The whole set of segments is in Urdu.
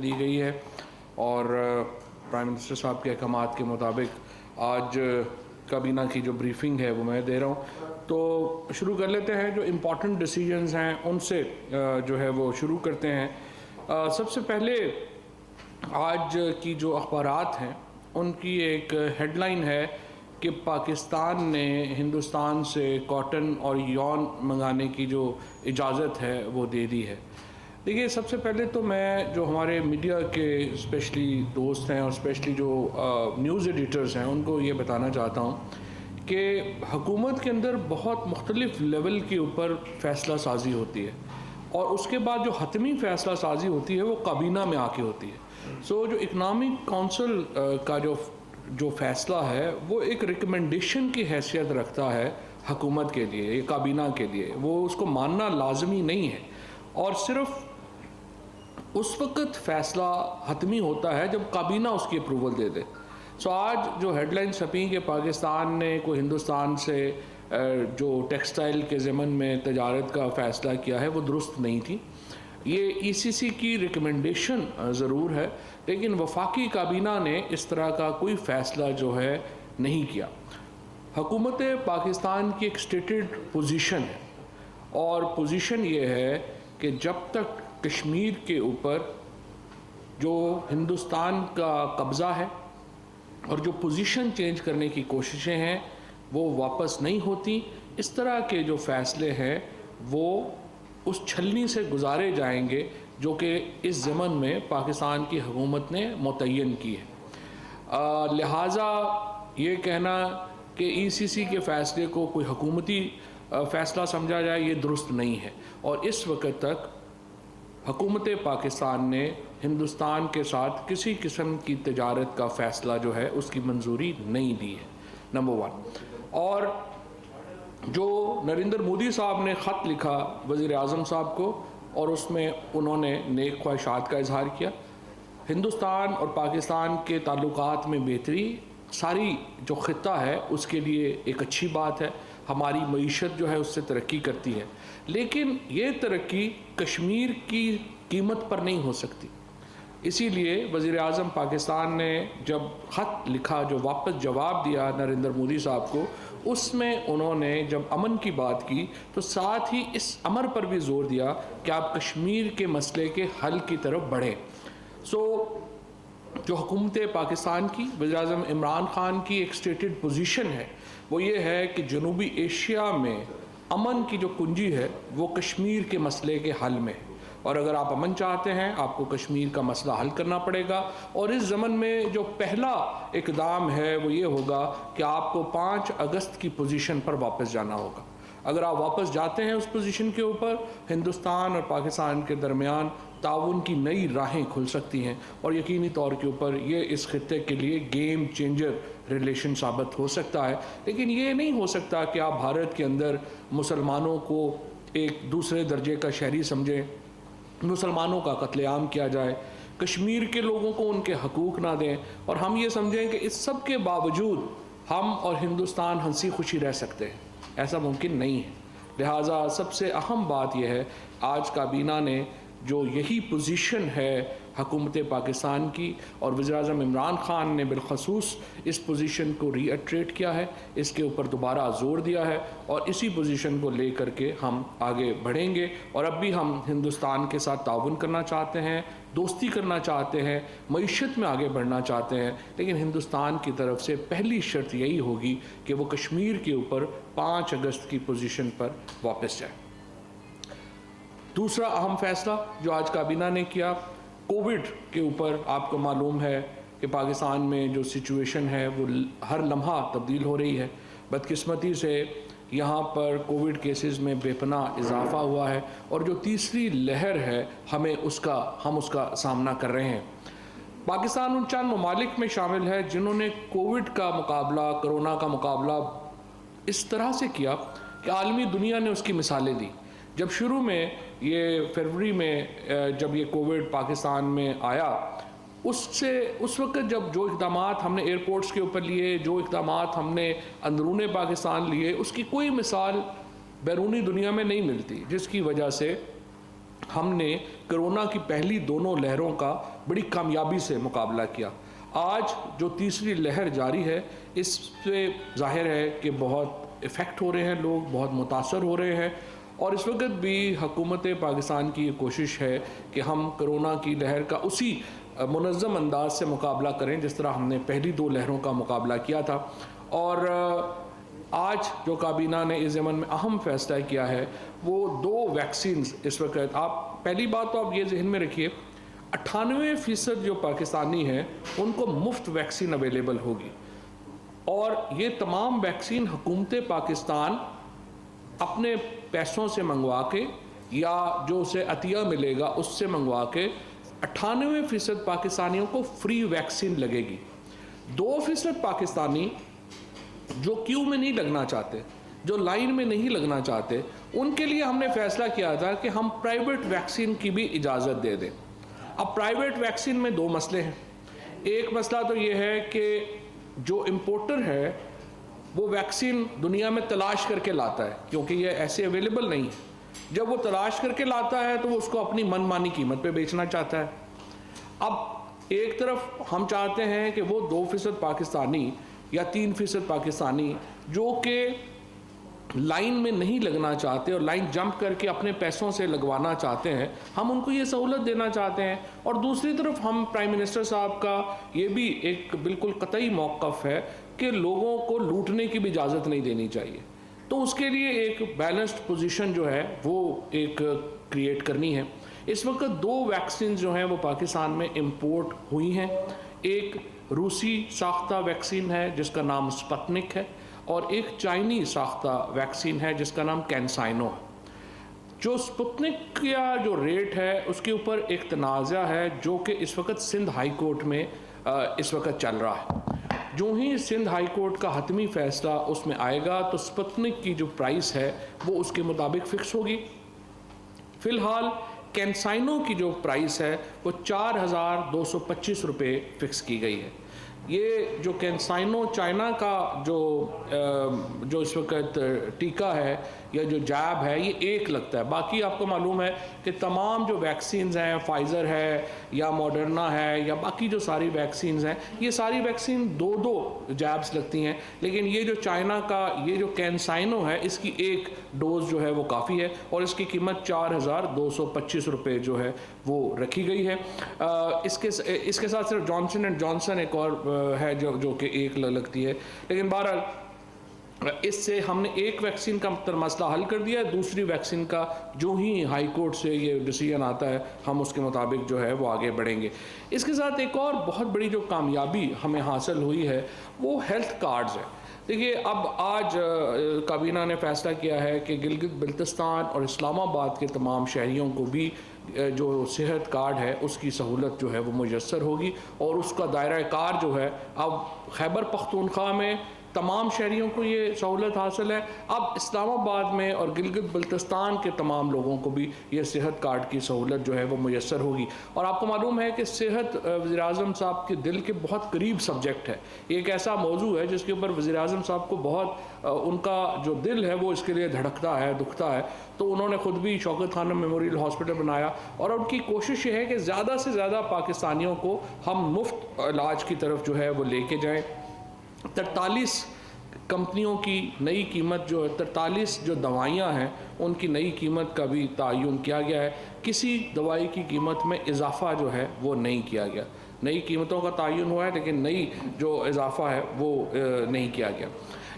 دی گئی ہے اور پرائم منسٹر صاحب کے احکامات کے مطابق آج کابینہ کی جو بریفنگ ہے وہ میں دے رہا ہوں. تو شروع کر لیتے ہیں. جو امپورٹنٹ ڈیسیجنز ہیں ان سے جو ہے وہ شروع کرتے ہیں. سب سے پہلے آج کی جو اخبارات ہیں ان کی ایک ہیڈ لائن ہے کہ پاکستان نے ہندوستان سے کاٹن اور یون منگانے کی جو اجازت ہے وہ دے دی ہے. دیکھیے، سب سے پہلے تو میں جو ہمارے میڈیا کے اسپیشلی دوست ہیں اور اسپیشلی جو نیوز ایڈیٹرز ہیں ان کو یہ بتانا چاہتا ہوں کہ حکومت کے اندر بہت مختلف لیول کے اوپر فیصلہ سازی ہوتی ہے اور اس کے بعد جو حتمی فیصلہ سازی ہوتی ہے وہ کابینہ میں آ کے ہوتی ہے. سو جو اکنامک کونسل کا جو فیصلہ ہے وہ ایک ریکمنڈیشن کی حیثیت رکھتا ہے حکومت کے لیے یا کابینہ کے لیے. وہ اس کو ماننا لازمی نہیں ہے اور صرف اس وقت فیصلہ حتمی ہوتا ہے جب کابینہ اس کی اپروول دے دے. سو آج جو ہیڈ لائن چھپی کہ پاکستان نے کوئی ہندوستان سے جو ٹیکسٹائل کے ضمن میں تجارت کا فیصلہ کیا ہے وہ درست نہیں تھی. یہ ای سی سی کی ریکمنڈیشن ضرور ہے لیکن وفاقی کابینہ نے اس طرح کا کوئی فیصلہ جو ہے نہیں کیا. حکومت پاکستان کی ایک اسٹیٹڈ پوزیشن ہے اور پوزیشن یہ ہے کہ جب تک کشمیر کے اوپر جو ہندوستان کا قبضہ ہے اور جو پوزیشن چینج کرنے کی کوششیں ہیں وہ واپس نہیں ہوتی، اس طرح کے جو فیصلے ہیں وہ اس چھلنی سے گزارے جائیں گے جو کہ اس ضمن میں پاکستان کی حکومت نے متعین کی ہے. لہٰذا یہ کہنا کہ ای سی سی کے فیصلے کو کوئی حکومتی فیصلہ سمجھا جائے یہ درست نہیں ہے اور اس وقت تک حکومت پاکستان نے ہندوستان کے ساتھ کسی قسم کی تجارت کا فیصلہ جو ہے اس کی منظوری نہیں دی ہے. نمبر 1. اور جو نریندر مودی صاحب نے خط لکھا وزیر اعظم صاحب کو اور اس میں انہوں نے نیک خواہشات کا اظہار کیا. ہندوستان اور پاکستان کے تعلقات میں بہتری ساری جو خطہ ہے اس کے لیے ایک اچھی بات ہے. ہماری معیشت جو ہے اس سے ترقی کرتی ہے لیکن یہ ترقی کشمیر کی قیمت پر نہیں ہو سکتی. اسی لیے وزیر اعظم پاکستان نے جب خط لکھا جو واپس جواب دیا نریندر مودی صاحب کو، اس میں انہوں نے جب امن کی بات کی تو ساتھ ہی اس امر پر بھی زور دیا کہ آپ کشمیر کے مسئلے کے حل کی طرف بڑھیں. سو جو حکومت پاکستان کی وزیر اعظم عمران خان کی ایک اسٹیٹڈ پوزیشن ہے وہ یہ ہے کہ جنوبی ایشیا میں امن کی جو کنجی ہے وہ کشمیر کے مسئلے کے حل میں ہے اور اگر آپ امن چاہتے ہیں آپ کو کشمیر کا مسئلہ حل کرنا پڑے گا. اور اس ضمن میں جو پہلا اقدام ہے وہ یہ ہوگا کہ آپ کو 5 اگست کی پوزیشن پر واپس جانا ہوگا. اگر آپ واپس جاتے ہیں اس پوزیشن کے اوپر ہندوستان اور پاکستان کے درمیان تعاون کی نئی راہیں کھل سکتی ہیں اور یقینی طور کے اوپر یہ اس خطے کے لیے گیم چینجر ریلیشن ثابت ہو سکتا ہے. لیکن یہ نہیں ہو سکتا کہ آپ بھارت کے اندر مسلمانوں کو ایک دوسرے درجے کا شہری سمجھیں، مسلمانوں کا قتل عام کیا جائے، کشمیر کے لوگوں کو ان کے حقوق نہ دیں اور ہم یہ سمجھیں کہ اس سب کے باوجود ہم اور ہندوستان ہنسی خوشی رہ سکتے ہیں. ایسا ممکن نہیں ہے. لہٰذا سب سے اہم بات یہ ہے آج کابینہ نے جو یہی پوزیشن ہے حکومت پاکستان کی اور وزیر اعظم عمران خان نے بالخصوص اس پوزیشن کو ری ایٹریٹ کیا ہے، اس کے اوپر دوبارہ زور دیا ہے اور اسی پوزیشن کو لے کر کے ہم آگے بڑھیں گے. اور اب بھی ہم ہندوستان کے ساتھ تعاون کرنا چاہتے ہیں، دوستی کرنا چاہتے ہیں، معیشت میں آگے بڑھنا چاہتے ہیں، لیکن ہندوستان کی طرف سے پہلی شرط یہی ہوگی کہ وہ کشمیر کے اوپر 5 اگست کی پوزیشن پر واپس جائے. دوسرا اہم فیصلہ جو آج کابینہ نے کیا کووڈ کے اوپر. آپ کو معلوم ہے کہ پاکستان میں جو سچویشن ہے وہ ہر لمحہ تبدیل ہو رہی ہے. بدقسمتی سے یہاں پر کووڈ کیسز میں بے پناہ اضافہ ہوا ہے اور جو تیسری لہر ہے ہم اس کا سامنا کر رہے ہیں. پاکستان ان چند ممالک میں شامل ہے جنہوں نے کووڈ کا مقابلہ، کرونا کا مقابلہ اس طرح سے کیا کہ عالمی دنیا نے اس کی مثالیں دی. جب شروع میں یہ فروری میں جب یہ کووڈ پاکستان میں آیا اس وقت جب جو اقدامات ہم نے ایئرپورٹس کے اوپر لیے، جو اقدامات ہم نے اندرون پاکستان لیے، اس کی کوئی مثال بیرونی دنیا میں نہیں ملتی، جس کی وجہ سے ہم نے کرونا کی پہلی دونوں لہروں کا بڑی کامیابی سے مقابلہ کیا. آج جو تیسری لہر جاری ہے اس سے ظاہر ہے کہ بہت افیکٹ ہو رہے ہیں، لوگ بہت متاثر ہو رہے ہیں، اور اس وقت بھی حکومت پاکستان کی یہ کوشش ہے کہ ہم کرونا کی لہر کا اسی منظم انداز سے مقابلہ کریں جس طرح ہم نے پہلی دو لہروں کا مقابلہ کیا تھا. اور آج جو کابینہ نے اس ضمن میں اہم فیصلہ کیا ہے وہ 2 ویکسینز اس وقت. آپ پہلی بات تو آپ یہ ذہن میں رکھیے 98% جو پاکستانی ہیں ان کو مفت ویکسین اویلیبل ہوگی، اور یہ تمام ویکسین حکومت پاکستان اپنے پیسوں سے منگوا کے یا جو اسے عطیہ ملے گا اس سے منگوا کے 98% پاکستانیوں کو فری ویکسین لگے گی. 2% پاکستانی جو کیو میں نہیں لگنا چاہتے، جو لائن میں نہیں لگنا چاہتے، ان کے لیے ہم نے فیصلہ کیا تھا کہ ہم پرائیویٹ ویکسین کی بھی اجازت دے دیں. اب پرائیویٹ ویکسین میں 2 مسئلے ہیں. ایک مسئلہ تو یہ ہے کہ جو امپورٹر ہے وہ ویکسین دنیا میں تلاش کر کے لاتا ہے، کیونکہ یہ ایسے اویلیبل نہیں ہے. جب وہ تلاش کر کے لاتا ہے تو وہ اس کو اپنی من مانی قیمت پہ بیچنا چاہتا ہے. اب ایک طرف ہم چاہتے ہیں کہ وہ 2% پاکستانی یا 3% پاکستانی جو کہ لائن میں نہیں لگنا چاہتے اور لائن جمپ کر کے اپنے پیسوں سے لگوانا چاہتے ہیں، ہم ان کو یہ سہولت دینا چاہتے ہیں. اور دوسری طرف ہم پرائم منسٹر صاحب کا یہ بھی ایک بالکل قطعی موقف ہے کہ لوگوں کو لوٹنے کی بھی اجازت نہیں دینی چاہیے. تو اس کے لیے ایک بیلنسڈ پوزیشن جو ہے وہ ایک کریٹ کرنی ہے. اس وقت 2 ویکسین جو ہیں وہ پاکستان میں امپورٹ ہوئی ہیں. ایک روسی ساختہ ویکسین ہے جس کا نام سپتنک ہے، اور ایک چائنی ساختہ ویکسین ہے جس کا نام کینسائنو ہے. جو سپتنک کا جو ریٹ ہے اس کے اوپر ایک تنازع ہے جو کہ اس وقت سندھ ہائی کورٹ میں اس وقت چل رہا ہے. جو ہی سندھ ہائی کورٹ کا حتمی فیصلہ اس میں آئے گا تو سپتنک کی جو پرائس ہے وہ اس کے مطابق فکس ہوگی. فی الحال کینسائنو کی جو پرائس ہے وہ 4,225 روپے فکس کی گئی ہے. یہ جو کینسائنو چائنا کا جو اس وقت ٹیکہ ہے یا جو جاب ہے یہ ایک لگتا ہے. باقی آپ کو معلوم ہے کہ تمام جو ویکسینز ہیں، فائزر ہے یا ماڈرنا ہے یا باقی جو ساری ویکسینز ہیں، یہ ساری ویکسین 2 جابس لگتی ہیں. لیکن یہ جو چائنا کا یہ جو کینسائنو ہے اس کی ایک ڈوز جو ہے وہ کافی ہے، اور اس کی قیمت 4,225 روپے جو ہے وہ رکھی گئی ہے. اس کے ساتھ صرف جانسن اینڈ جانسن ایک اور ہے جو کہ ایک لگتی ہے. لیکن بہرحال اس سے ہم نے ایک ویکسین کا مسئلہ حل کر دیا ہے. دوسری ویکسین کا جو ہی ہائی کورٹ سے یہ ڈیسیژن آتا ہے ہم اس کے مطابق جو ہے وہ آگے بڑھیں گے. اس کے ساتھ ایک اور بہت بڑی جو کامیابی ہمیں حاصل ہوئی ہے وہ ہیلتھ کارڈز ہے. دیکھیے اب آج کابینہ نے فیصلہ کیا ہے کہ گلگت بلتستان اور اسلام آباد کے تمام شہریوں کو بھی جو صحت کارڈ ہے اس کی سہولت جو ہے وہ میسر ہوگی، اور اس کا دائرہ کار جو ہے اب خیبر پختونخوا میں تمام شہریوں کو یہ سہولت حاصل ہے. اب اسلام آباد میں اور گلگت بلتستان کے تمام لوگوں کو بھی یہ صحت کارڈ کی سہولت جو ہے وہ میسر ہوگی. اور آپ کو معلوم ہے کہ صحت وزیر اعظم صاحب کے دل کے بہت قریب سبجیکٹ ہے. یہ ایک ایسا موضوع ہے جس کے اوپر وزیر اعظم صاحب کو بہت ان کا جو دل ہے وہ اس کے لیے دھڑکتا ہے، دکھتا ہے. تو انہوں نے خود بھی شوکت خانم میموریل ہاسپٹل بنایا، اور ان کی کوشش یہ ہے کہ زیادہ سے زیادہ پاکستانیوں کو ہم مفت علاج کی طرف جو ہے وہ لے کے جائیں. 43 کمپنیوں کی نئی قیمت جو ہے 43 جو دوائیاں ہیں ان کی نئی قیمت کا بھی تعین کیا گیا ہے. کسی دوائی کی قیمت میں اضافہ جو ہے وہ نہیں کیا گیا. نئی قیمتوں کا تعین ہوا ہے لیکن نئی جو اضافہ ہے وہ نہیں کیا گیا.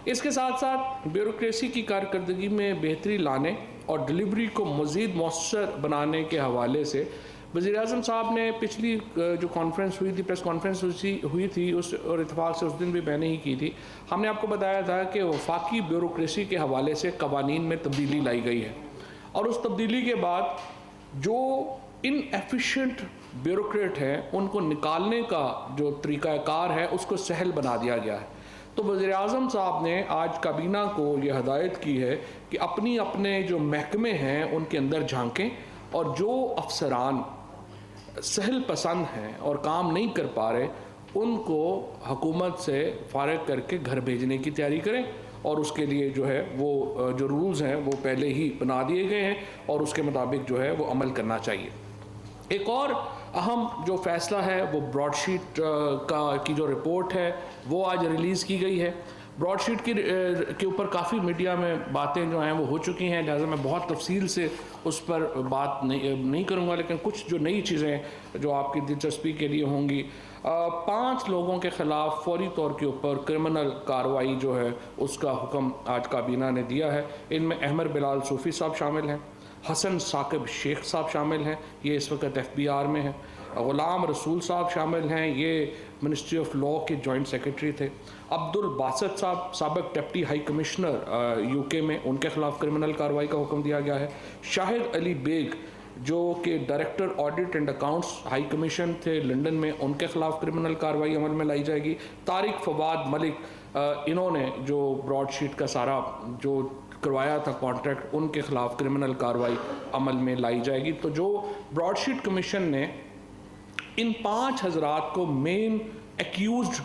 اس کے ساتھ ساتھ بیوروکریسی کی کارکردگی میں بہتری لانے اور ڈلیوری کو مزید مؤثر بنانے کے حوالے سے وزیر اعظم صاحب نے پچھلی جو کانفرنس ہوئی تھی، پریس کانفرنس ہوئی تھی، اس اور اتفاق سے اس دن بھی میں نے ہی کی تھی، ہم نے آپ کو بتایا تھا کہ وفاقی بیوروکریسی کے حوالے سے قوانین میں تبدیلی لائی گئی ہے، اور اس تبدیلی کے بعد جو ان ایفیشینٹ بیوروکریٹ ہیں ان کو نکالنے کا جو طریقہ کار ہے اس کو سہل بنا دیا گیا ہے. تو وزیر اعظم صاحب نے آج کابینہ کو یہ ہدایت کی ہے کہ اپنے جو محکمے ہیں ان کے اندر جھانکیں، اور جو افسران سہل پسند ہیں اور کام نہیں کر پا رہے ان کو حکومت سے فارغ کر کے گھر بھیجنے کی تیاری کریں، اور اس کے لیے جو ہے وہ جو رولز ہیں وہ پہلے ہی بنا دیے گئے ہیں اور اس کے مطابق جو ہے وہ عمل کرنا چاہیے۔ ایک اور اہم جو فیصلہ ہے وہ براڈ شیٹ کی جو رپورٹ ہے وہ آج ریلیز کی گئی ہے۔ براڈ شیٹ کے اوپر کافی میڈیا میں باتیں جو ہیں وہ ہو چکی ہیں، لہٰذا میں بہت تفصیل سے اس پر بات نہیں کروں گا، لیکن کچھ جو نئی چیزیں جو آپ کی دلچسپی کے لیے ہوں گی، 5 لوگوں کے خلاف فوری طور کے اوپر کرمنل کارروائی جو ہے اس کا حکم آج کابینہ نے دیا ہے۔ ان میں احمد بلال صوفی صاحب شامل ہیں، حسن ثاقب شیخ صاحب شامل ہیں، یہ اس وقت FBR میں ہیں، غلام رسول صاحب شامل ہیں، یہ منسٹری آف لاء کے جوائنٹ سیکرٹری تھے، عبد الباسط صاحب سابق ڈپٹی ہائی کمشنر UK میں، ان کے خلاف کرمنل کارروائی کا حکم دیا گیا ہے، شاہد علی بیگ جو کہ director audit and accounts high commission تھے لنڈن میں، ان کے خلاف کرمنل کارروائی عمل میں لائی جائے گی، طارق فواد ملک انہوں نے جو براڈ شیٹ کا سارا جو کروایا تھا کانٹریکٹ، ان کے خلاف کرمنل کارروائی عمل میں لائی جائے گی۔ تو جو براڈ شیٹ کمیشن نے ان 5 حضرات کو مین ایکیوزڈ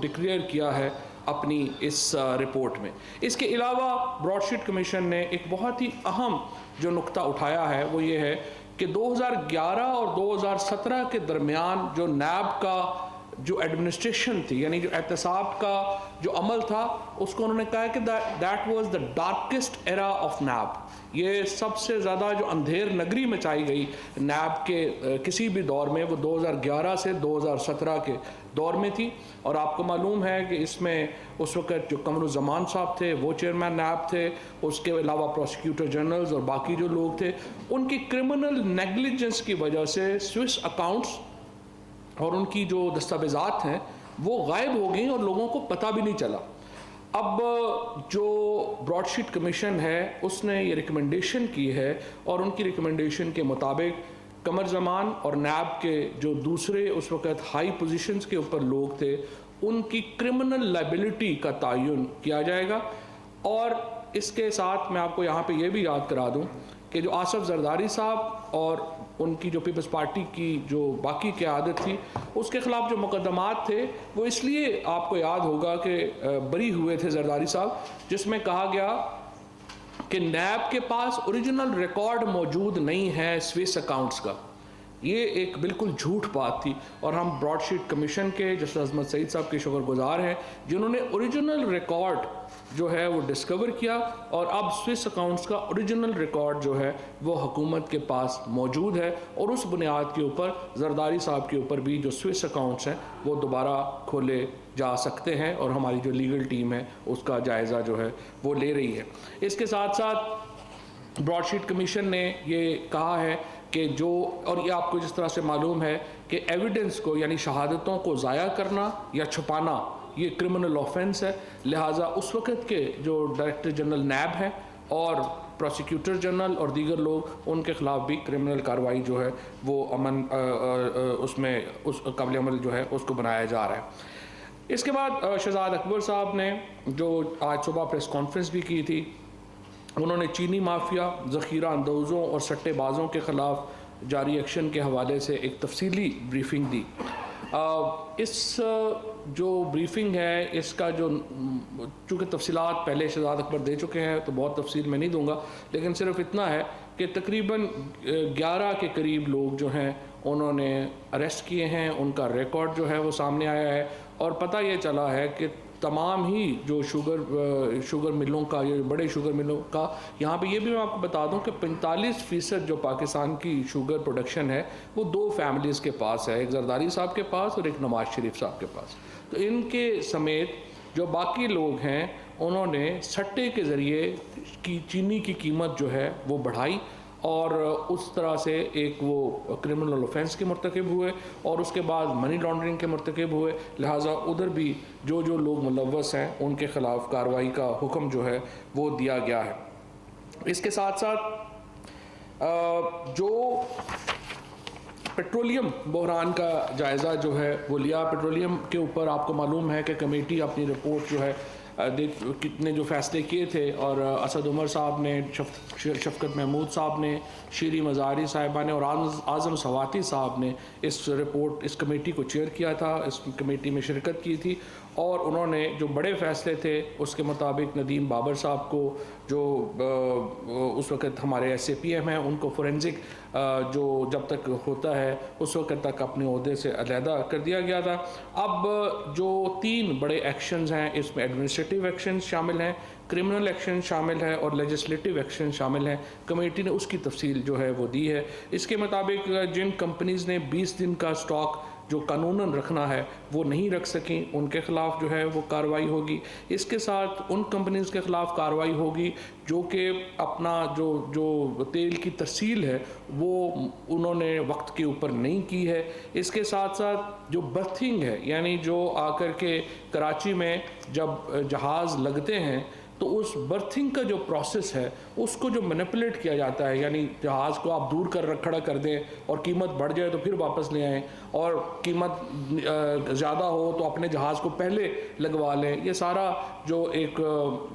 ڈکلیئر کیا ہے اپنی اس رپورٹ میں۔ اس کے علاوہ براڈ شیٹ کمیشن نے ایک بہت ہی اہم جو نقطہ اٹھایا ہے وہ یہ ہے کہ 2011 اور 2017 کے درمیان جو نیب کا جو ایڈمنسٹریشن تھی، یعنی جو احتساب کا جو عمل تھا، اس کو انہوں نے کہا کہ that was the darkest era of NAB, یہ سب سے زیادہ جو اندھیر نگری مچائی گئی نیب کے کسی بھی دور میں وہ 2011 سے 2017 کے دور میں تھی۔ اور آپ کو معلوم ہے کہ اس میں اس وقت جو قمر الزمان صاحب تھے وہ چیئرمین نیب تھے، اس کے علاوہ پروسیکیوٹر جنرلز اور باقی جو لوگ تھے، ان کی کرمنل نیگلیجنس کی وجہ سے سوئس اکاؤنٹس اور ان کی جو دستاویزات ہیں وہ غائب ہو گئیں اور لوگوں کو پتہ بھی نہیں چلا۔ اب جو براڈ شیٹ کمیشن ہے اس نے یہ ریکمنڈیشن کی ہے، اور ان کی ریکمنڈیشن کے مطابق قمر زمان اور نیب کے جو دوسرے اس وقت ہائی پوزیشنز کے اوپر لوگ تھے ان کی کرمنل لائبلٹی کا تعین کیا جائے گا۔ اور اس کے ساتھ میں آپ کو یہاں پہ یہ بھی یاد کرا دوں کہ جو آصف زرداری صاحب اور ان کی جو پیپلز پارٹی کی جو باقی قیادت تھی، اس کے خلاف جو مقدمات تھے وہ اس لیے آپ کو یاد ہوگا کہ بری ہوئے تھے زرداری صاحب، جس میں کہا گیا کہ نیب کے پاس اوریجنل ریکارڈ موجود نہیں ہے سوئس اکاؤنٹس کا۔ یہ ایک بالکل جھوٹ بات تھی، اور ہم براڈ شیٹ کمیشن کے جسٹس عظمت سعید صاحب کے شکر گزار ہیں جنہوں نے اوریجنل ریکارڈ جو ہے وہ ڈسکور کیا، اور اب سوئس اکاؤنٹس کا اوریجنل ریکارڈ جو ہے وہ حکومت کے پاس موجود ہے، اور اس بنیاد کے اوپر زرداری صاحب کے اوپر بھی جو سوئس اکاؤنٹس ہیں وہ دوبارہ کھولے جا سکتے ہیں، اور ہماری جو لیگل ٹیم ہے اس کا جائزہ جو ہے وہ لے رہی ہے۔ اس کے ساتھ ساتھ براڈ شیٹ کمیشن نے یہ کہا ہے کہ جو، اور یہ آپ کو جس طرح سے معلوم ہے کہ ایویڈنس کو یعنی شہادتوں کو ضائع کرنا یا چھپانا یہ کرمنل آفینس ہے، لہٰذا اس وقت کے جو ڈائریکٹر جنرل نیب ہیں اور پروسیکیوٹر جنرل اور دیگر لوگ، ان کے خلاف بھی کرمنل کارروائی جو ہے وہ اس میں اس قابل عمل جو ہے اس کو بنایا جا رہا ہے۔ اس کے بعد شہزاد اکبر صاحب نے جو آج صبح پریس کانفرنس بھی کی تھی، انہوں نے چینی مافیا، ذخیرہ اندوزوں اور سٹے بازوں کے خلاف جاری ایکشن کے حوالے سے ایک تفصیلی بریفنگ دی۔ اس جو بریفنگ ہے اس کا جو چونکہ تفصیلات پہلے شہزاد اکبر دے چکے ہیں تو بہت تفصیل میں نہیں دوں گا، لیکن صرف اتنا ہے کہ تقریباً 11 کے قریب لوگ جو ہیں انہوں نے اریسٹ کیے ہیں، ان کا ریکارڈ جو ہے وہ سامنے آیا ہے، اور پتہ یہ چلا ہے کہ تمام ہی جو شوگر ملوں کا، یہ بڑے شوگر ملوں کا، یہاں پہ یہ بھی میں آپ کو بتا دوں کہ 45% جو پاکستان کی شوگر پروڈکشن ہے وہ 2 فیملیز کے پاس ہے، ایک زرداری صاحب کے پاس اور ایک نواز شریف صاحب کے پاس۔ تو ان کے سمیت جو باقی لوگ ہیں انہوں نے سٹے کے ذریعے کی چینی کی قیمت جو ہے وہ بڑھائی، اور اس طرح سے ایک وہ کرمنل آفینس کے مرتکب ہوئے، اور اس کے بعد منی لانڈرنگ کے مرتکب ہوئے، لہٰذا ادھر بھی جو لوگ ملوث ہیں ان کے خلاف کارروائی کا حکم جو ہے وہ دیا گیا ہے۔ اس کے ساتھ ساتھ جو پیٹرولیم بحران کا جائزہ جو ہے وہ لیا، پیٹرولیم کے اوپر آپ کو معلوم ہے کہ کمیٹی اپنی رپورٹ جو ہے کتنے جو فیصلے کیے تھے، اور اسد عمر صاحب نے، شفقت محمود صاحب نے، شیریں مزاری صاحبہ نے اور اعظم سواتی صاحب نے اس کمیٹی کو چیئر کیا تھا، اس کمیٹی میں شرکت کی تھی، اور انہوں نے جو بڑے فیصلے تھے اس کے مطابق ندیم بابر صاحب کو، جو اس وقت ہمارے ایس اے پی ایم ہیں، ان کو فورینزک جو جب تک ہوتا ہے اس وقت تک اپنے عہدے سے علیحدہ کر دیا گیا تھا۔ اب جو 3 بڑے ایکشنز ہیں، اس میں ایڈمنسٹریٹو ایکشنز شامل ہیں، کرمنل ایکشن شامل ہے اور لیجسلیٹو ایکشن شامل ہیں۔ کمیٹی نے اس کی تفصیل جو ہے وہ دی ہے۔ اس کے مطابق جن کمپنیز نے 20 دن کا سٹاک جو قانوناً رکھنا ہے وہ نہیں رکھ سکیں، ان کے خلاف جو ہے وہ کارروائی ہوگی۔ اس کے ساتھ ان کمپنیز کے خلاف کارروائی ہوگی جو کہ اپنا جو تیل کی ترسیل ہے وہ انہوں نے وقت کے اوپر نہیں کی ہے۔ اس کے ساتھ ساتھ جو برتھنگ ہے، یعنی جو آ کر کے کراچی میں جب جہاز لگتے ہیں تو اس برتھنگ کا جو پروسیس ہے اس کو جو مینیپولیٹ کیا جاتا ہے، یعنی جہاز کو آپ دور کھڑا کر دیں اور قیمت بڑھ جائے تو پھر واپس لے آئیں، اور قیمت زیادہ ہو تو اپنے جہاز کو پہلے لگوا لیں، یہ سارا جو ایک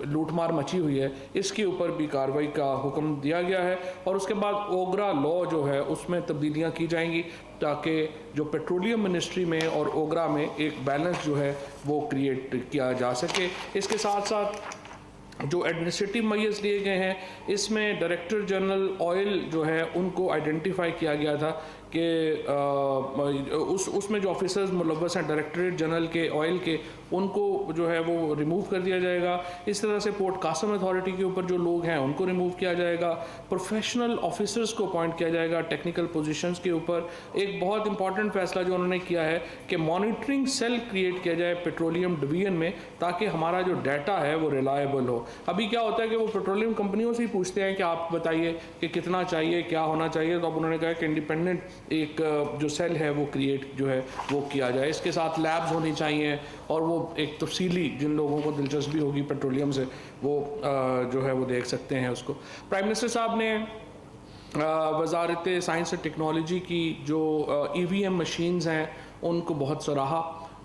لوٹ مار مچی ہوئی ہے اس کے اوپر بھی کارروائی کا حکم دیا گیا ہے۔ اور اس کے بعد اوگرا لا جو ہے اس میں تبدیلیاں کی جائیں گی تاکہ جو پیٹرولیم منسٹری میں اور اوگرا میں ایک بیلنس جو ہے وہ کریٹ کیا جا سکے۔ اس کے ساتھ ساتھ جو ایڈمنسٹریٹو میئرز لیے گئے ہیں، اس میں ڈائریکٹر جنرل آئل جو ہے ان کو آئیڈینٹیفائی کیا گیا تھا کہ اس میں جو آفیسرز ملوث ہیں ڈائریکٹریٹ جنرل کے آئل کے، ان کو جو ہے وہ ریموو کر دیا جائے گا۔ اس طرح سے پورٹ قاسم اتھارٹی کے اوپر جو لوگ ہیں ان کو ریموو کیا جائے گا۔ پروفیشنل آفیسرز کو اپوائنٹ کیا جائے گا ٹیکنیکل پوزیشنز کے اوپر۔ ایک بہت امپورٹنٹ فیصلہ جو انہوں نے کیا ہے کہ مانیٹرنگ سیل کریٹ کیا جائے پیٹرولیم ڈویژن میں، تاکہ ہمارا جو ڈیٹا ہے وہ ریلائبل ہو۔ ابھی کیا ہوتا ہے کہ وہ پیٹرولیم کمپنیوں سے ہی پوچھتے ہیں کہ آپ بتائیے کہ کتنا چاہیے، کیا ہونا چاہیے، تو اب انہوں نے کہا کہ انڈیپینڈنٹ ایک جو سیل ہے وہ کریٹ جو ہے وہ کیا جائے۔ اس کے ساتھ لیبز ہونی چاہیے، اور وہ ایک تفصیلی جن لوگوں کو دلچسپی ہوگی پیٹرولیم سے وہ جو ہے وہ دیکھ سکتے ہیں اس کو۔ پرائم منسٹر صاحب نے وزارت سائنس اور ٹیکنالوجی کی جو EVM مشینز ہیں ان کو بہت سراہا،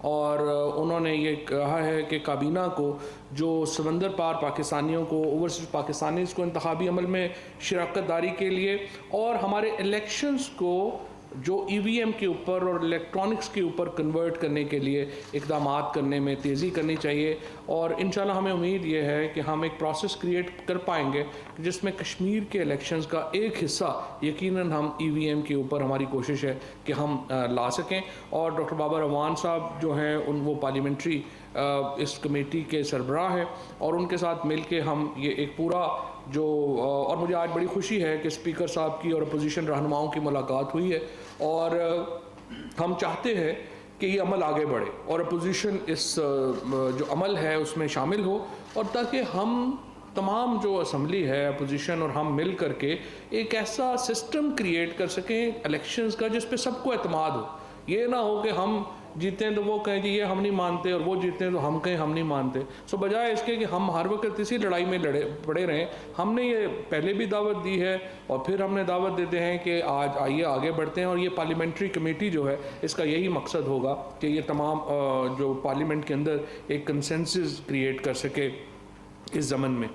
اور انہوں نے یہ کہا ہے کہ کابینہ کو جو سمندر پار پاکستانیوں کو، اوورسیز پاکستانیز کو انتخابی عمل میں شراکت داری کے لیے اور ہمارے الیکشنز کو جو EVM کے اوپر اور الیکٹرانکس کے اوپر کنورٹ کرنے کے لیے اقدامات کرنے میں تیزی کرنی چاہیے، اور انشاءاللہ ہمیں امید یہ ہے کہ ہم ایک پروسیس کریٹ کر پائیں گے جس میں کشمیر کے الیکشنز کا ایک حصہ یقیناً ہم EVM کے اوپر ہماری کوشش ہے کہ ہم لا سکیں۔ اور ڈاکٹر بابر اعوان صاحب جو ہیں وہ پارلیمنٹری اس کمیٹی کے سربراہ ہیں، اور ان کے ساتھ مل کے ہم یہ ایک پورا جو اور مجھے آج بڑی خوشی ہے کہ اسپیکر صاحب کی اور اپوزیشن رہنماؤں کی ملاقات ہوئی ہے، اور ہم چاہتے ہیں کہ یہ عمل آگے بڑھے اور اپوزیشن اس جو عمل ہے اس میں شامل ہو، اور تاکہ ہم تمام جو اسمبلی ہے اپوزیشن اور ہم مل کر کے ایک ایسا سسٹم کریٹ کر سکیں الیکشنز کا جس پہ سب کو اعتماد ہو۔ یہ نہ ہو کہ ہم جیتے ہیں تو وہ کہیں جی یہ ہم نہیں مانتے، اور وہ جیتے ہیں تو ہم کہیں ہم نہیں مانتے۔ سو بجائے اس کے کہ ہم ہر وقت اسی لڑائی میں پڑے رہیں، ہم نے یہ پہلے بھی دعوت دی ہے اور پھر ہم نے دعوت دیتے ہیں کہ آج آئیے آگے بڑھتے ہیں، اور یہ پارلیمنٹری کمیٹی جو ہے اس کا یہی مقصد ہوگا کہ یہ تمام جو پارلیمنٹ کے اندر ایک کنسنسس کریٹ کر سکے اس ضمن میں۔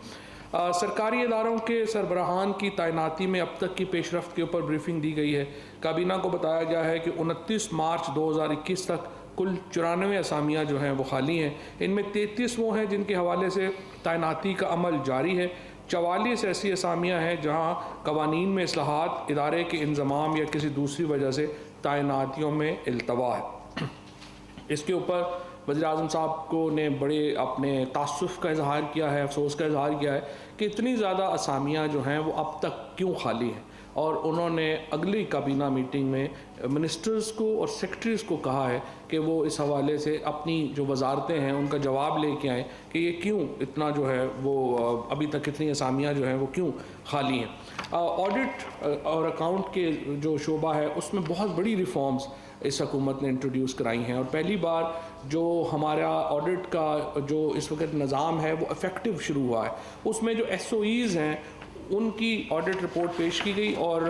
سرکاری اداروں کے سربراہان کی تعیناتی میں اب تک کی پیش رفت کے اوپر بریفنگ دی گئی ہے۔ کابینہ کو بتایا گیا ہے کہ 29 مارچ 2021 تک کل 94 اسامیاں جو ہیں وہ خالی ہیں۔ ان میں 33 وہ ہیں جن کے حوالے سے تعیناتی کا عمل جاری ہے۔ 44 ایسی اسامیاں ہیں جہاں قوانین میں اصلاحات، ادارے کے انضمام یا کسی دوسری وجہ سے تعیناتیوں میں التوا ہے۔ اس کے اوپر وزیر اعظم صاحب کو نے بڑے اپنے تعصف کا اظہار کیا ہے، افسوس کا اظہار کیا ہے کہ اتنی زیادہ اسامیاں جو ہیں وہ اب تک کیوں خالی ہیں، اور انہوں نے اگلی کابینہ میٹنگ میں منسٹرز کو اور سیکرٹریز کو کہا ہے کہ وہ اس حوالے سے اپنی جو وزارتیں ہیں ان کا جواب لے کے آئیں کہ یہ کیوں اتنا جو ہے وہ ابھی تک اتنی اسامیاں جو ہیں وہ کیوں خالی ہیں۔ آڈٹ اور اکاؤنٹ کے جو شعبہ ہے اس میں بہت بڑی ریفارمز اس حکومت نے انٹروڈیوس کرائی ہیں، اور پہلی بار جو ہمارا آڈٹ کا جو اس وقت نظام ہے وہ افیکٹو شروع ہوا ہے۔ اس میں جو SOEs ہیں ان کی آڈٹ رپورٹ پیش کی گئی اور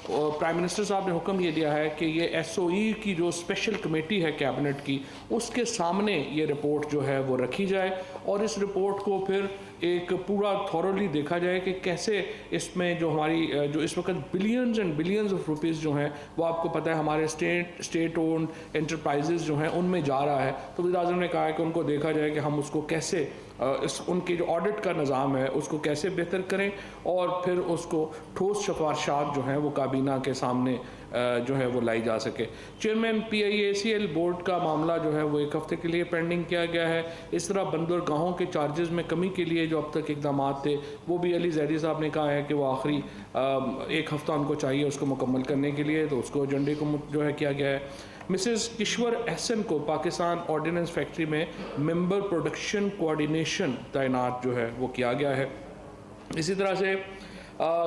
پرائم منسٹر صاحب نے حکم یہ دیا ہے کہ یہ SOE کی جو اسپیشل کمیٹی ہے کیبنٹ کی, اس کے سامنے یہ رپورٹ جو ہے وہ رکھی جائے اور اس رپورٹ کو پھر ایک پورا تھورلی دیکھا جائے کہ کیسے اس میں جو ہماری جو اس وقت billions and billions of rupees جو ہیں وہ آپ کو پتہ ہے ہمارے اسٹیٹ اونڈ انٹرپرائزز جو ہیں ان میں جا رہا ہے. تو وزیر اعظم نے کہا ہے کہ ان کو دیکھا جائے کہ ہم اس کو کیسے ان کی جو آڈٹ کا نظام ہے اس کو کیسے بہتر کریں اور پھر اس کو ٹھوس سفارشات جو ہیں وہ کابینہ کے سامنے جو ہے وہ لائی جا سکے. چیئرمین PIACL بورڈ کا معاملہ جو ہے وہ 1 ہفتے کے لیے پینڈنگ کیا گیا ہے. اس طرح بندرگاہوں کے چارجز میں کمی کے لیے جو اب تک اقدامات تھے وہ بھی علی زیدی صاحب نے کہا ہے کہ وہ آخری 1 ہفتہ ان کو چاہیے اس کو مکمل کرنے کے لیے, تو اس کو ایجنڈے کو جو ہے کیا گیا ہے. مسز کشور احسن کو پاکستان آرڈیننس فیکٹری میں ممبر پروڈکشن کوآرڈینیشن تعینات جو ہے وہ کیا گیا ہے. اسی طرح سے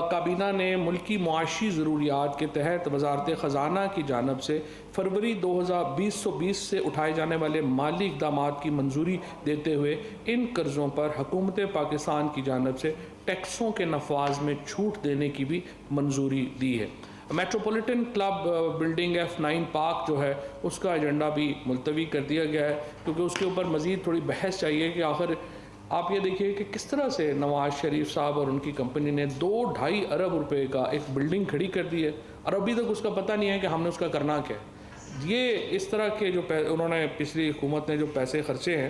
کابینہ نے ملکی معاشی ضروریات کے تحت وزارت خزانہ کی جانب سے فروری 2020 سے اٹھائے جانے والے مالی اقدامات کی منظوری دیتے ہوئے ان قرضوں پر حکومت پاکستان کی جانب سے ٹیکسوں کے نفاذ میں چھوٹ دینے کی بھی منظوری دی ہے. Metropolitan club building F9 park جو ہے اس کا ایجنڈا بھی ملتوی کر دیا گیا ہے کیونکہ اس کے اوپر مزید تھوڑی بحث چاہیے کہ آخر آپ یہ دیکھیے کہ کس طرح سے نواز شریف صاحب اور ان کی کمپنی نے 2-2.5 ارب روپے کا ایک بلڈنگ کھڑی کر دی ہے اور ابھی تک اس کا پتہ نہیں ہے کہ ہم نے اس کا کرنا کیا. یہ اس طرح کے جو انہوں نے پچھلی حکومت نے جو پیسے خرچے ہیں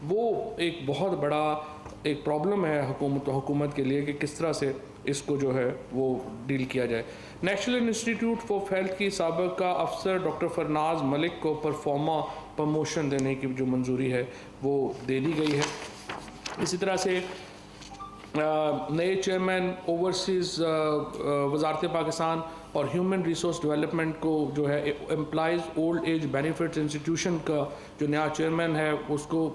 وہ ایک بہت بڑا ایک پرابلم ہے حکومت کے لیے کہ کس طرح سے اس کو جو ہے وہ ڈیل کیا جائے. نیشنل انسٹیٹیوٹ فار ہیلتھ کی سابقہ افسر ڈاکٹر فرناز ملک کو پرفارما پروموشن دینے کی جو منظوری ہے وہ دے دی گئی ہے. اسی طرح سے نئے چیئرمین اوورسیز وزارت پاکستان اور ہیومن ریسورس ڈیولپمنٹ کو جو ہے employees old age benefits institution کا جو نیا چیئرمین ہے اس کو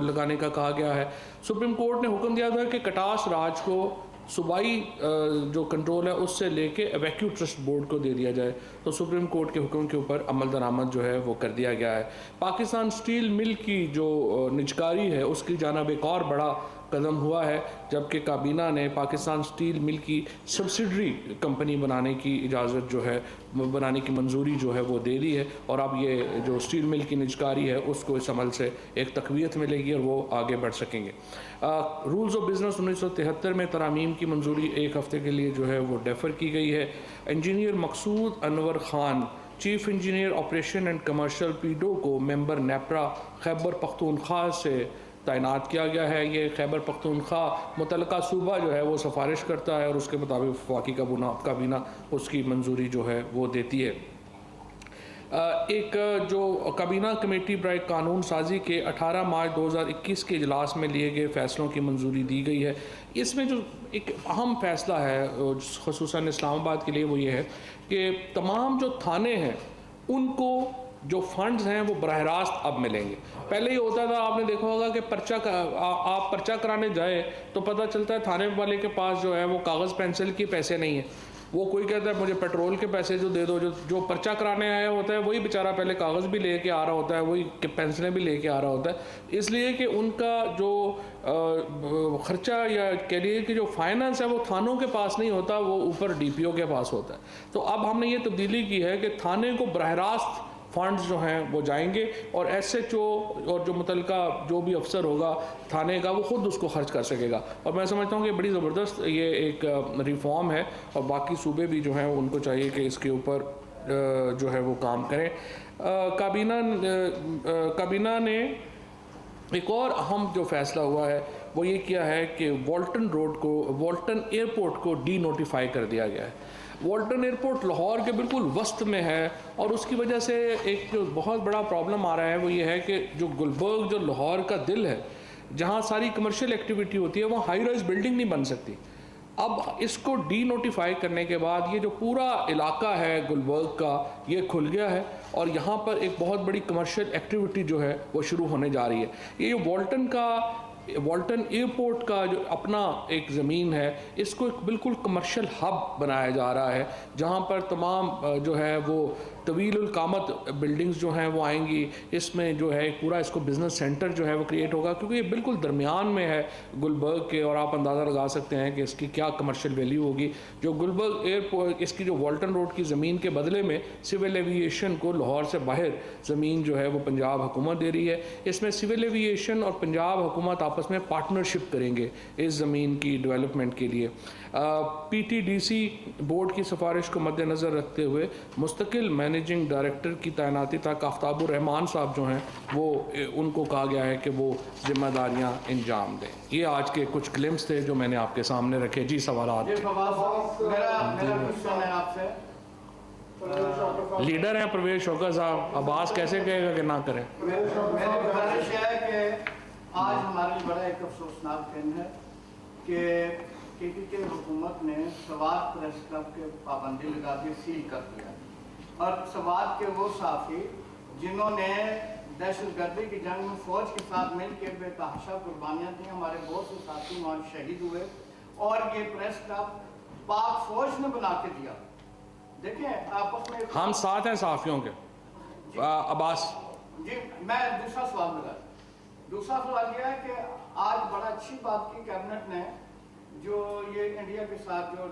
لگانے کا کہا گیا ہے. سپریم کورٹ نے حکم دیا تھا کہ کٹاس راج کو صوبائی جو کنٹرول ہے اس سے لے کے ایویکیو ٹرسٹ بورڈ کو دے دیا جائے, تو سپریم کورٹ کے حکم کے اوپر عمل درآمد جو ہے وہ کر دیا گیا ہے. پاکستان اسٹیل مل کی جو نجکاری ہے اس کی جانب ایک اور بڑا قدم ہوا ہے جبکہ کابینہ نے پاکستان اسٹیل مل کی سبسیڈری کمپنی بنانے کی اجازت جو ہے بنانے کی منظوری جو ہے وہ دے دی ہے اور اب یہ جو اسٹیل مل کی نجکاری ہے اس کو اس عمل سے ایک تقویت ملے گی اور وہ آگے بڑھ سکیں گے. رولز آف بزنس 1973 میں ترامیم کی منظوری 1 ہفتے کے لیے جو ہے وہ ڈیفر کی گئی ہے. Engineer Maqsood Anwar Khan chief engineer operation and commercial پیڈو کو ممبر نیپرا خیبر پختونخوا سے تعینات کیا گیا ہے. یہ خیبر پختونخوا متعلقہ صوبہ جو ہے وہ سفارش کرتا ہے اور اس کے مطابق وفاقی کابینہ اس کی منظوری جو ہے وہ دیتی ہے. ایک جو کابینہ کمیٹی برائے قانون سازی کے 18 مارچ 2021 کے اجلاس میں لیے گئے فیصلوں کی منظوری دی گئی ہے. اس میں جو ایک اہم فیصلہ ہے خصوصاً اسلام آباد کے لیے وہ یہ ہے کہ تمام جو تھانے ہیں ان کو جو فنڈز ہیں وہ براہ راست اب ملیں گے. پہلے یہ ہوتا تھا, آپ نے دیکھا ہوگا کہ آپ پرچہ کرانے جائے تو پتہ چلتا ہے تھانے والے کے پاس جو ہے وہ کاغذ پینسل کی پیسے نہیں ہیں. وہ کوئی کہتا ہے مجھے پیٹرول کے پیسے جو دے دو, جو پرچہ کرانے آیا ہوتا ہے وہی بیچارہ پہلے کاغذ بھی لے کے آ رہا ہوتا ہے, وہی پینسلیں بھی لے کے آ رہا ہوتا ہے, اس لیے کہ ان کا جو خرچہ یا کہہ لیے کہ جو فائنانس ہے وہ تھانوں کے پاس نہیں ہوتا, وہ اوپر DPO کے پاس ہوتا ہے. تو اب ہم نے یہ تبدیلی کی ہے کہ تھانے کو براہ راست فنڈز جو ہیں وہ جائیں گے اور SHO اور جو متعلقہ جو بھی افسر ہوگا تھانے کا وہ خود اس کو خرچ کر سکے گا. اور میں سمجھتا ہوں کہ بڑی زبردست یہ ایک ریفارم ہے اور باقی صوبے بھی جو ہیں ان کو چاہیے کہ اس کے اوپر جو ہے وہ کام کریں. کابینہ نے ایک اور اہم جو فیصلہ ہوا ہے وہ یہ کیا ہے کہ والٹن ایئرپورٹ کو ڈی نوٹیفائی کر دیا گیا ہے. والٹن ایئرپورٹ لاہور کے بالکل وسط میں ہے اور اس کی وجہ سے ایک جو بہت بڑا پرابلم آ رہا ہے وہ یہ ہے کہ جو گلبرگ جو لاہور کا دل ہے جہاں ساری کمرشل ایکٹیویٹی ہوتی ہے وہاں ہائی رائز بلڈنگ نہیں بن سکتی. اب اس کو ڈی نوٹیفائی کرنے کے بعد یہ جو پورا علاقہ ہے گلبرگ کا یہ کھل گیا ہے اور یہاں پر ایک بہت بڑی کمرشل ایکٹیویٹی جو ہے وہ شروع ہونے جا رہی ہے. یہ والٹن ایئرپورٹ کا جو اپنا ایک زمین ہے اس کو ایک بالکل کمرشل ہب بنایا جا رہا ہے جہاں پر تمام جو ہے وہ طویل القامت بلڈنگز جو ہیں وہ آئیں گی. اس میں جو ہے پورا اس کو بزنس سینٹر جو ہے وہ کریٹ ہوگا, کیونکہ یہ بالکل درمیان میں ہے گلبرگ کے, اور آپ اندازہ لگا سکتے ہیں کہ اس کی کیا کمرشل ویلیو ہوگی. جو گلبرگ ایئرپورٹ, اس کی جو والٹن روڈ کی زمین کے بدلے میں سول ایوییشن کو لاہور سے باہر زمین جو ہے وہ پنجاب حکومت دے رہی ہے. اس میں سول ایوییشن اور پنجاب حکومت آپس میں پارٹنرشپ کریں گے اس زمین کی ڈیولپمنٹ کے لیے. P T D C board کی سفارش کو مد نظر رکھتے ہوئے مستقل مینیجنگ ڈائریکٹر کی تعیناتی تک آفتاب الرحمان صاحب جو ہیں وہ ان کو کہا گیا ہے کہ وہ ذمہ داریاں انجام دیں. یہ آج کے کچھ کلمس تھے جو میں نے آپ کے سامنے رکھے. جی سوالات. لیڈر ہیں پرویز شوکت صاحب, عباس کیسے کہے گا کہ نہ کریں. میری گزارش یہ ہے کہ آج ہمارے لیے بڑا ایک افسوسناک دن ہے کہ کے حکومت نے سوات پریس کلب کے پابندی لگا کے سیل کر دیا, اور سوات کے وہ صحافی جنہوں نے دہشت گردی کی جنگ میں فوج کے ساتھ مل کے بے تحاشا قربانیاں دیں, ہمارے بہت سے ساتھی وہاں شہید ہوئے, اور یہ پریس کلب پاک فوج نے بنا کے دیا. دیکھیں آپس میں ہم ساتھ ہیں صحافیوں کے. عباس جی میں دوسرا سوال یہ ہے کہ آج بڑا اچھی بات کی کیبنٹ نے, جو یہ انڈیا کے ساتھ جو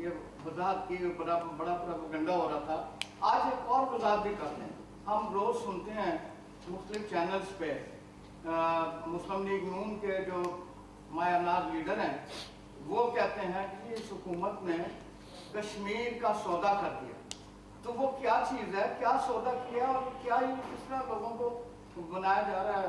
یہ وضاحت کی, بڑا پروپیگنڈا ہو رہا تھا, آج ایک اور وضاحت بھی کرتے ہیں. ہم روز سنتے ہیں مختلف چینلز پہ مسلم لیگ نون کے جو مایہ ناز لیڈر ہیں وہ کہتے ہیں کہ اس حکومت نے کشمیر کا سودا کر دیا. تو وہ کیا چیز ہے, کیا سودا کیا, اور کیا یہ کس طرح لوگوں کو بنایا جا رہا ہے؟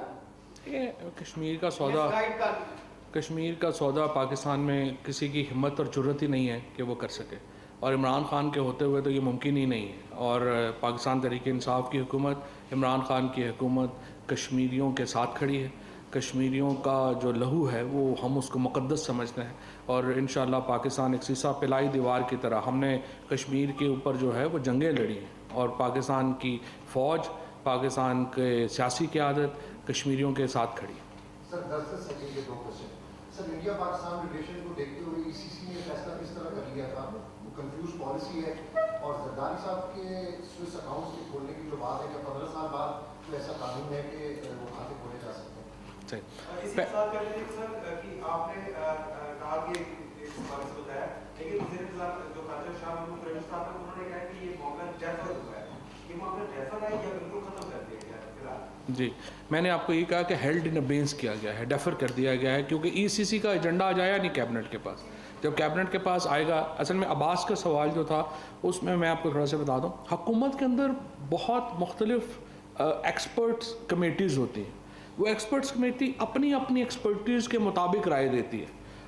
کشمیر کا سودا پاکستان میں کسی کی ہمت اور جرت ہی نہیں ہے کہ وہ کر سکے, اور عمران خان کے ہوتے ہوئے تو یہ ممکن ہی نہیں ہے. اور پاکستان تحریک انصاف کی حکومت, عمران خان کی حکومت کشمیریوں کے ساتھ کھڑی ہے. کشمیریوں کا جو لہو ہے وہ ہم اس کو مقدس سمجھتے ہیں, اور انشاءاللہ پاکستان ایک سیسا پلائی دیوار کی طرح ہم نے کشمیر کے اوپر جو ہے وہ جنگیں لڑی ہیں, اور پاکستان کی فوج, پاکستان کے سیاسی قیادت کشمیریوں کے ساتھ کھڑی ہے. سر 10 سیکنڈ کے 2 کوشچن. سر انڈیا پاکستان ریلیشن کو دیکھتے ہوئے ای سی سی نے فیصلہ کس طرح کر لیا تھا؟ وہ کنفیوز پالیسی ہے, اور زرداری صاحب کے سوئس اکاؤنٹس کے کھولنے کی جو بات ہے کہ 15 سال بعد تو ایسا قانون ہے کہ وہ کھاتے کھولے جا سکتے ہیں. اسی کے ساتھ کہتے ہیں سر کہ آپ نے کہا کہ ایک پالیسی بتایا, لیکن وزیر اطلاع جو خارجہ شاہ محمود قریشی صاحب ہیں انہوں نے کہا کہ یہ معاملہ ڈیفر ہوا ہے. یہ معاملہ ڈیفر ہے یا بالکل ختم کر دیا گیا ہے؟ جی میں نے آپ کو یہ کہا کہ ہیلڈ ان ابینس کیا گیا ہے, ڈیفر کر دیا گیا ہے, کیونکہ ای سی سی کا ایجنڈا آیا نہیں کیبنٹ کے پاس. جب کیبنٹ کے پاس آئے گا, اصل میں عباس کا سوال جو تھا اس میں آپ کو تھوڑا سا بتا دوں, حکومت کے اندر بہت مختلف ایکسپرٹس کمیٹیز ہوتی ہیں. وہ ایکسپرٹس کمیٹی اپنی ایکسپرٹیز کے مطابق رائے دیتی ہے.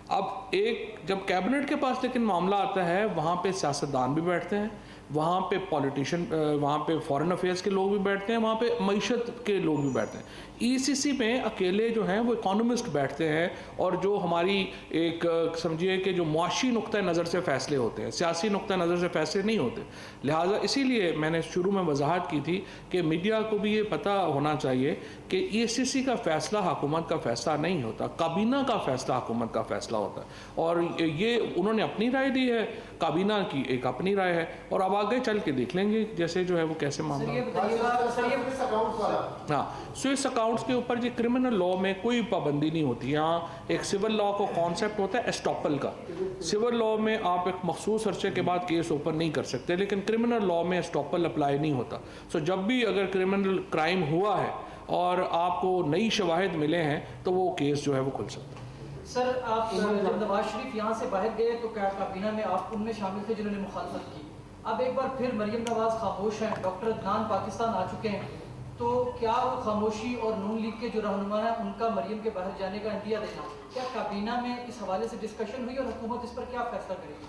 اب جب کیبنٹ کے پاس لیکن معاملہ آتا ہے, وہاں پہ سیاستدان بھی بیٹھتے ہیں, وہاں پہ پولیٹیشین, وہاں پہ فارن افیئرس کے لوگ بھی بیٹھتے ہیں, وہاں پہ معیشت کے لوگ بھی بیٹھتے ہیں. ای سی سی میں اکیلے جو ہیں وہ اکانومسٹ بیٹھتے ہیں, اور جو ہماری ایک سمجھیے کہ جو معاشی نقطہ نظر سے فیصلے ہوتے ہیں, سیاسی نقطہ نظر سے فیصلے نہیں ہوتے. لہٰذا اسی لیے میں نے شروع میں وضاحت کی تھی کہ میڈیا کو بھی یہ پتہ ہونا چاہیے کہ ای سی سی کا فیصلہ حکومت کا فیصلہ نہیں ہوتا, کابینہ کا فیصلہ حکومت کا فیصلہ ہوتا ہے. اور یہ انہوں نے اپنی رائے دی ہے, کابینہ کی ایک اپنی رائے ہے, اور اب آگے چل کے دیکھ لیں گے جیسے جو ہے وہ کیسے معاملہ. ہاں, سوئس اکاؤنٹس کے اوپر یہ کرمنل لاء میں کوئی پابندی نہیں ہوتی. یہاں ایک سول لاء کو کانسیپٹ ہوتا ہے ایسٹاپل کا. سول لاء میں آپ ایک مخصوص عرصے کے بعد کیس اوپن نہیں کر سکتے, لیکن کرمنل لاء میں ایسٹاپل اپلائی نہیں ہوتا. سو جب بھی اگر کرمنل کرائم ہوا ہے اور آپ کو نئی شواہد ملے ہیں تو وہ کیس جو ہے وہ کھل سکتا ہے. سر آپ جب نواز شریف یہاں سے باہر گئے تو کیا کابینہ میں آپ ان میں شامل تھے جنہوں نے مخالفت کی؟ اب ایک بار پھر مریم نواز خاموش ہیں, ڈاکٹر عدنان پاکستان آ چکے ہیں, تو کیا وہ خاموشی اور نون لیگ کے جو رہنما ہیں ان کا مریم کے باہر جانے کا عندیہ دینا, کیا کابینہ میں اس حوالے سے ڈسکشن ہوئی اور حکومت اس پر کیا فیصلہ کرے گی؟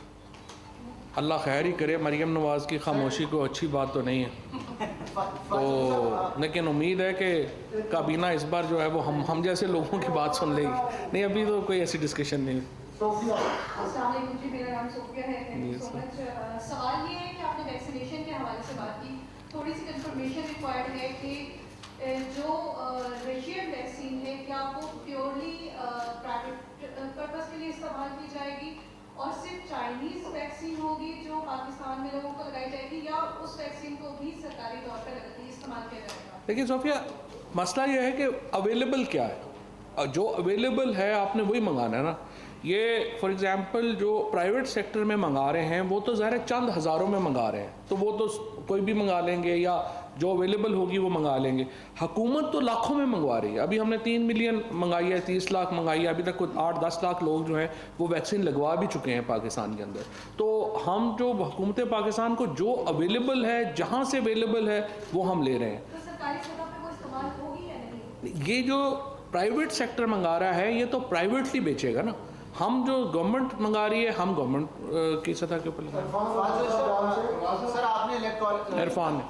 اللہ خیر ہی کرے, مریم نواز کی خاموشی کو اچھی بات تو نہیں ہے, تو لیکن امید ہے کہ کابینہ اس بار جو ہے وہ ہم جیسے لوگوں کی بات سن لے گی. نہیں, ابھی تو کوئی ایسی ڈسکشن نہیں. السلام علیکم جی, میرا نام صوفیہ ہے. تھینک یو سو مچ. سوال یہ ہے کہ آپ نے ویکسینیشن کے حوالے سے بات کی, تھوڑی سی کنفرمیشن ریکوائرڈ ہے کہ جو رشین ویکسین ہے کیا وہ پیورلی پرائیویٹ پرپز کے لیے استعمال کی جائے گی, اور صرف چائنیز ویکسین ہوگی جو پاکستان میں لوگوں کو لگائی جائے گی، یا اس ویکسین کو بھی سرکاری طور پر استعمال کیا جائے گا؟ دیکھیے صوفیہ، مسئلہ یہ ہے کہ اویلیبل کیا ہے، جو اویلیبل ہے آپ نے وہی منگانا ہے نا. یہ فار ایگزامپل جو پرائیویٹ سیکٹر میں منگا رہے ہیں وہ تو ظاہر ہے چند ہزاروں میں منگا رہے ہیں، تو وہ تو کوئی بھی منگا لیں گے، یا جو اویلیبل ہوگی وہ منگا لیں گے. حکومت تو لاکھوں میں منگوا رہی ہے. ابھی ہم نے 3 ملین منگائی ہے، 30 لاکھ منگائی ہے، ابھی تک 8-10 لاکھ لوگ جو ہیں وہ ویکسین لگوا بھی چکے ہیں پاکستان کے اندر. تو ہم جو حکومت پاکستان کو جو اویلیبل ہے، جہاں سے اویلیبل ہے وہ ہم لے رہے ہیں. تو سرکاری سطح پہ وہ استعمال ہوگی یا نہیں؟ یہ جو پرائیویٹ سیکٹر منگا رہا ہے یہ تو پرائیویٹلی بیچے گا نا. ہم جو گورنمنٹ منگا رہی ہے ہم گورنمنٹ کی سطح کے اوپر لگا. سر آپ نے عرفان نے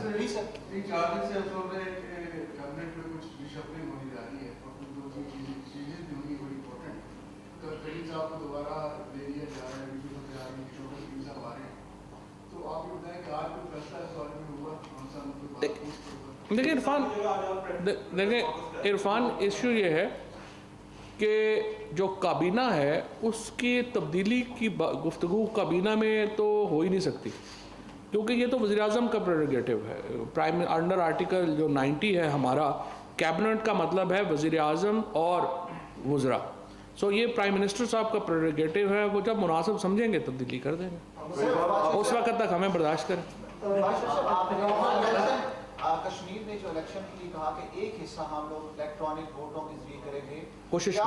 سوری سر 3-4 دن سے ہم سن رہے ہیں کہ کیبنٹ میں کچھ ریشفلنگ ہونے جا رہی ہے اور کچھ دو چیزیں بھی ہوں گی بڑی امپورٹنٹ. کریم صاحب کو دوبارہ لے لیا جا رہا ہے، ویڈیو سے آ رہی ہے، شوکت کریم صاحب آ رہے ہیں. تو آپ یہ بتائیں کہ آج کوئی فیصلہ اس بارے میں ہوا کون سا مطلب؟ دیکھیں عرفان، ایشو یہ ہے کہ جو کابینہ ہے اس کی تبدیلی کی گفتگو کابینہ میں تو ہو ہی نہیں سکتی، کیونکہ یہ تو وزیر اعظم کا پریروگیٹو ہے. پرائم انڈر آرٹیکل جو 90 ہے ہمارا، کیبنٹ کا مطلب ہے وزیر اعظم اور وزراء. سو یہ پرائم منسٹر صاحب کا پریروگیٹو ہے، وہ جب مناسب سمجھیں گے تبدیلی کر دیں گے، اس وقت تک ہمیں برداشت کریں. کشمیر نے جو الیکشن کے لیے کہا کہ ایک حصہ ہم لوگ الیکٹرانک ووٹوں کے ذریعے کریں گے، کوشش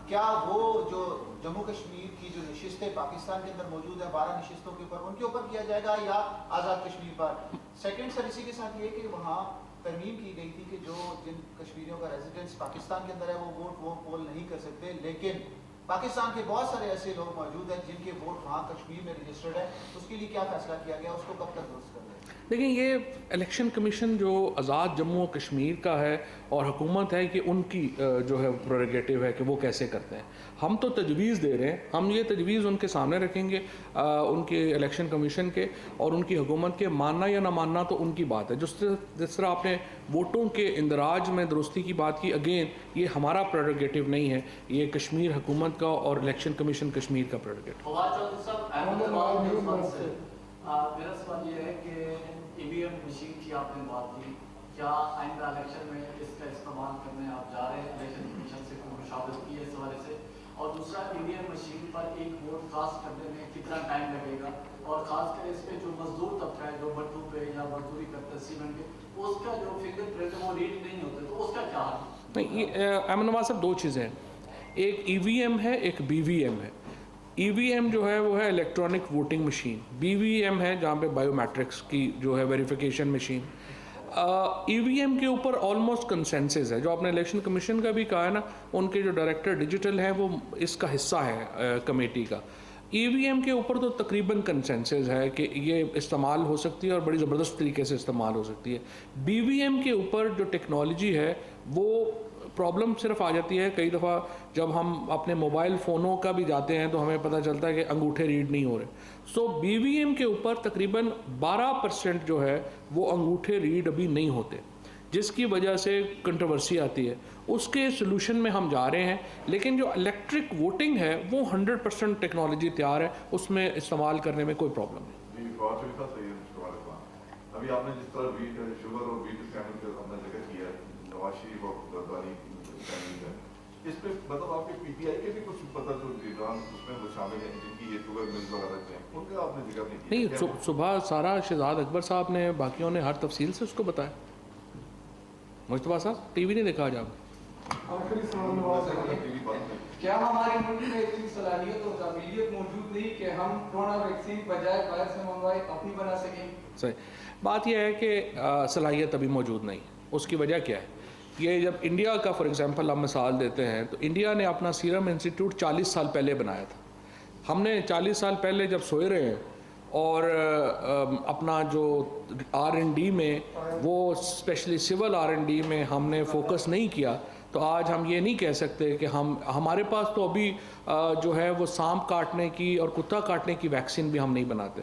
کیا وہ جو جموں کشمیر کی جو نشستیں پاکستان کے اندر موجود ہیں 12 نشستوں کے اوپر، ان کے اوپر کیا جائے گا یا آزاد کشمیر پر؟ سیکنڈ سر اسی کے ساتھ یہ کہ وہاں ترمیم کی گئی تھی کہ جو جن کشمیریوں کا ریزیڈنس پاکستان کے اندر ہے وہ ووٹ وہ پول نہیں کر سکتے، لیکن پاکستان کے بہت سارے ایسے لوگ موجود ہیں جن کے ووٹ وہاں کشمیر میں رجسٹرڈ ہے. اس کے لیے کیا فیصلہ کیا گیا، اس کو کب تک درست کر دیں؟ دیکھیں یہ الیکشن کمیشن جو آزاد جموں و کشمیر کا ہے اور حکومت ہے کہ ان کی جو ہے پریروگیٹو ہے کہ وہ کیسے کرتے ہیں. ہم تو تجویز دے رہے ہیں، ہم یہ تجویز ان کے سامنے رکھیں گے، ان کے الیکشن کمیشن کے اور ان کی حکومت کے. ماننا یا نہ ماننا تو ان کی بات ہے. جس طرح آپ نے ووٹوں کے اندراج میں درستی کی بات کی، اگین یہ ہمارا پریروگیٹو نہیں ہے، یہ کشمیر حکومت کا اور الیکشن کمیشن کشمیر کا پریروگیٹو. میرا سوال یہ ہے کہ ای وی ایم مشین کی آپ نے بات کی، کیا آئندہ الیکشن میں اس کا استعمال کرنے آپ جا رہے ہیں؟ الیکشن کمیشن سے کوئی مشاورت کی ہے اس حوالے سے؟ اور دوسرا، ای وی ایم مشین پر ایک ووٹ کاسٹ کرنے میں کتنا ٹائم لگے گا؟ اور خاص کر اس پہ جو مزدور طبقہ ہے جو بٹھوں پہ یا مزدوری کرتا ہے سیمنٹ پہ، اس کا جو فنگر پرنٹ ہے وہ ریڈ نہیں ہوتا، تو اس کا کیا حال ہے؟ نہیں، ایمن نواز صاحب، دو چیزیں ہیں، ایک ای وی ایم ہے، ایک بی وی ایم ہے. ای وی ایم جو ہے وہ ہے electronic voting machine, B V M ہے جہاں پہ بائیو میٹرکس کی جو ہے verification machine. E V M کے اوپر آلموسٹ کنسنسس ہے، جو آپ نے الیکشن کمیشن کا بھی کہا ہے نا، ان کے جو ڈائریکٹر ڈیجیٹل ہیں وہ اس کا حصہ ہے کمیٹی کا. ای وی ایم کے اوپر تو تقریباً کنسنسس ہے کہ یہ استعمال ہو سکتی ہے اور بڑی زبردست طریقے سے استعمال ہو سکتی ہے. بی وی ایم کے اوپر جو ٹیکنالوجی ہے وہ پرابلم صرف آ جاتی ہے کئی دفعہ جب ہم اپنے موبائل فونوں کا بھی جاتے ہیں تو ہمیں پتہ چلتا ہے کہ انگوٹھے ریڈ نہیں ہو رہے. سو بی وی ایم کے اوپر تقریباً 12% جو ہے وہ انگوٹھے ریڈ ابھی نہیں ہوتے، جس کی وجہ سے کنٹروورسی آتی ہے. اس کے سلوشن میں ہم جا رہے ہیں، لیکن جو الیکٹرک ووٹنگ ہے وہ 100% ٹیکنالوجی تیار ہے، اس میں استعمال کرنے میں کوئی پرابلم نہیں. ابھی آپ نے جس طرح شوگر اور بیٹ اسکینڈل کا ہم نے ذکر کیا ہے، نواز شریف اور زرداری اسکینڈل ہے، اس پہ مطلب آپ کے پی ٹی آئی کے بھی کچھ پتہ جو لیڈران اس میں وہ شامل ہیں جن کی یہ شوگر ملز وغیرہ ہیں، ان کا آپ نے ذکر نہیں کیا؟ نہیں، صبح سارا شہزاد اکبر صاحب نے باقیوں نے ہر تفصیل سے اس کو بتایا. مجتبیٰ صاحب ٹی وی نہیں دیکھا آج آپ؟ کیا ہمارے ملک میں اتنی صلاحیت اور قابلیت موجود نہیں کہ ہم کورونا ویکسین بجائے باہر سے منگوائے اپنی بنا سکیں؟ صحیح بات یہ ہے کہ صلاحیت ابھی موجود نہیں. اس کی وجہ کیا ہے؟ یہ جب انڈیا کا فار ایگزامپل ہم مثال دیتے ہیں تو انڈیا نے اپنا سیرم انسٹیٹیوٹ 40 سال پہلے بنایا تھا. ہم نے 40 سال پہلے جب سوئے رہے ہیں اور اپنا جو R&D میں وہ اسپیشلی سول R&D میں ہم نے فوکس نہیں کیا، تو آج ہم یہ نہیں کہہ سکتے کہ ہمارے پاس تو ابھی جو ہے وہ سانپ کاٹنے کی اور کتا کاٹنے کی ویکسین بھی ہم نہیں بناتے.